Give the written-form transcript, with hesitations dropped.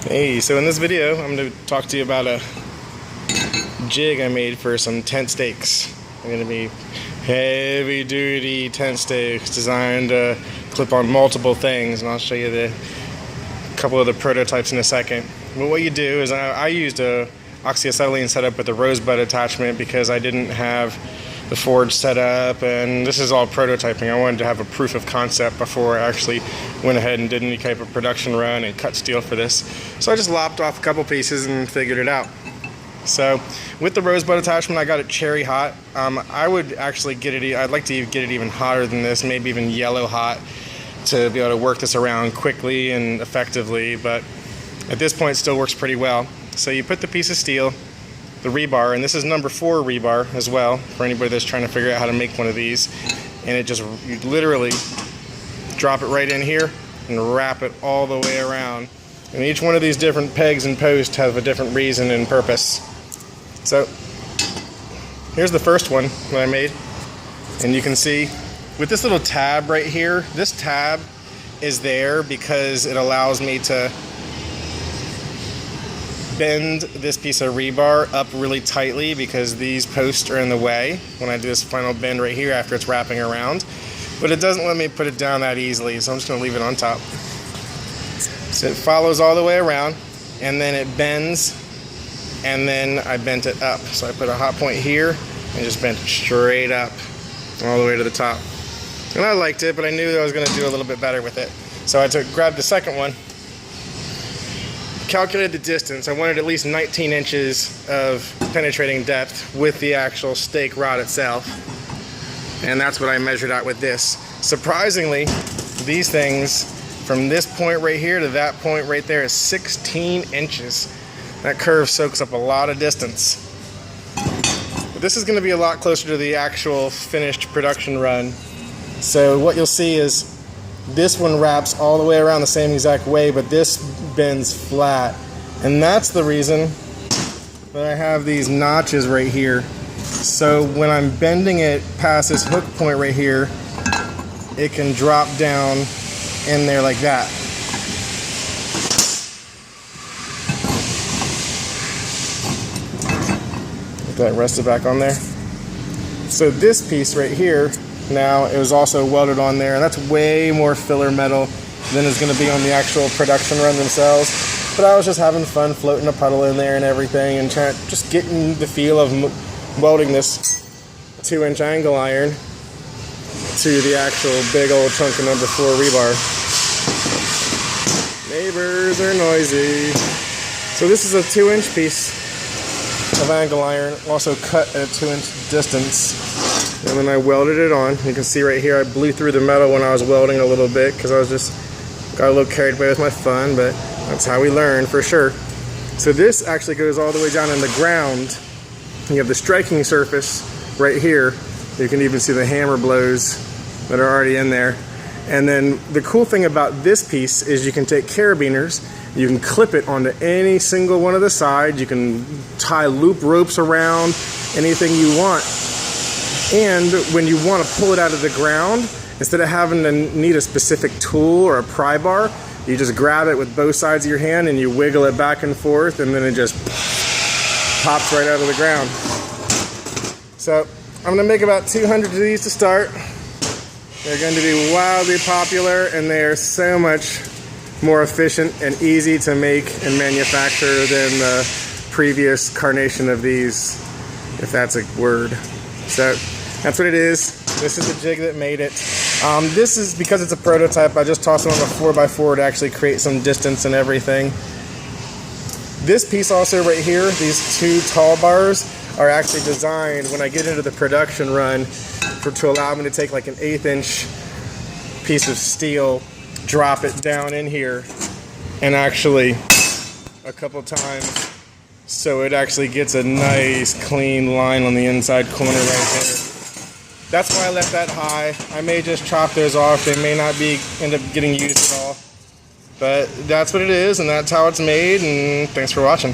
Hey, so in this video I'm going to talk to you about a jig I made for some tent stakes. They're going to be heavy duty tent stakes designed to clip on multiple things, and I'll show you a couple of the prototypes in a second. But what you do is I used a oxyacetylene setup with a rosebud attachment because I didn't have the forge set up, and this is all prototyping. I wanted to have a proof of concept before I actually went ahead and did any type of production run and cut steel for this. So I just lopped off a couple pieces and figured it out. So with the rosebud attachment, I got it cherry hot. I would actually I'd like to get it even hotter than this, maybe even yellow hot, to be able to work this around quickly and effectively, but at this point it still works pretty well. So you put the piece of steel, the rebar, and this is number 4 rebar as well, for anybody that's trying to figure out how to make one of these, and you literally drop it right in here and wrap it all the way around. And each one of these different pegs and posts have a different reason and purpose. So here's the first one that I made, and you can see with this little tab right here, this tab is there because it allows me to bend this piece of rebar up really tightly because these posts are in the way when I do this final bend right here after it's wrapping around. But it doesn't let me put it down that easily, so I'm just going to leave it on top. So it follows all the way around, and then it bends, and then I bent it up. So I put a hot point here and just bent it straight up all the way to the top. And I liked it, but I knew that I was going to do a little bit better with it. So I grabbed the second one, calculated the distance. I wanted at least 19 inches of penetrating depth with the actual stake rod itself, and that's what I measured out with this. Surprisingly, these things from this point right here to that point right there is 16 inches. That curve soaks up a lot of distance. But this is going to be a lot closer to the actual finished production run. So what you'll see is this one wraps all the way around the same exact way, but this bends flat. And that's the reason that I have these notches right here. So when I'm bending it past this hook point right here, it can drop down in there like that. Get that rested back on there. So this piece right here, now it was also welded on there, and that's way more filler metal than is going to be on the actual production run themselves. But I was just having fun floating a puddle in there and everything, and just getting the feel of welding this 2-inch angle iron to the actual big old chunk of number 4 rebar. Neighbors are noisy. So this is a 2-inch piece of angle iron, also cut at a 2-inch distance. And then I welded it on. You can see right here I blew through the metal when I was welding a little bit because I was got a little carried away with my fun, but that's how we learn for sure. So this actually goes all the way down in the ground. You have the striking surface right here. You can even see the hammer blows that are already in there. And then the cool thing about this piece is you can take carabiners, you can clip it onto any single one of the sides, you can tie loop ropes around, anything you want. And when you want to pull it out of the ground, instead of having to need a specific tool or a pry bar, you just grab it with both sides of your hand and you wiggle it back and forth, and then it just pops right out of the ground. So I'm going to make about 200 of these to start. They're going to be wildly popular, and they are so much more efficient and easy to make and manufacture than the previous carnation of these, if that's a word. So that's what it is. This is the jig that made it. This is because it's a prototype. I just tossed it on a 4x4 to actually create some distance and everything. This piece also right here, these 2 tall bars, are actually designed when I get into the production run to allow me to take like an 1/8 inch piece of steel, drop it down in here, and actually a couple times so it actually gets a nice clean line on the inside corner right there. That's why I left that high. I may just chop those off. They may not end up getting used at all. But that's what it is, and that's how it's made, and thanks for watching.